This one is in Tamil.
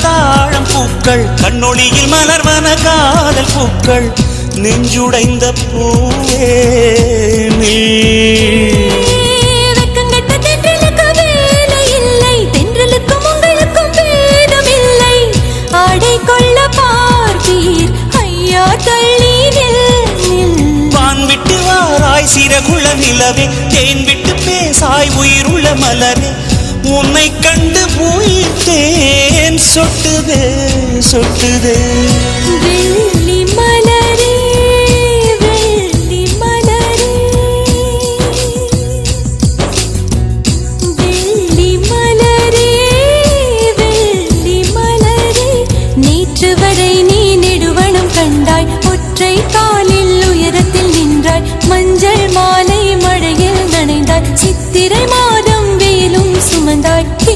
தாழம் பூக்கள் கண்ணொளியில் மலர்வன காதல் பூக்கள் நெஞ்சுடைந்த பூவே நீ சிறகுள நிலவே தேன் விட்டு பேசாய் உயிருள்ள மலரே உன்னை கண்டு உயிர்த்தேன் சொட்டுதே சொட்டுதே வெள்ளி மலரே வெள்ளி மலரே வெள்ளி மலரே வெள்ளி மலரே நேற்று வரை நீ நெடுவனம் கண்டாய் ஒற்றை காலில் உயரத்தில் நின்றாய் மஞ்சள் மாலை மழையில் நனைந்தாய் சித்திரை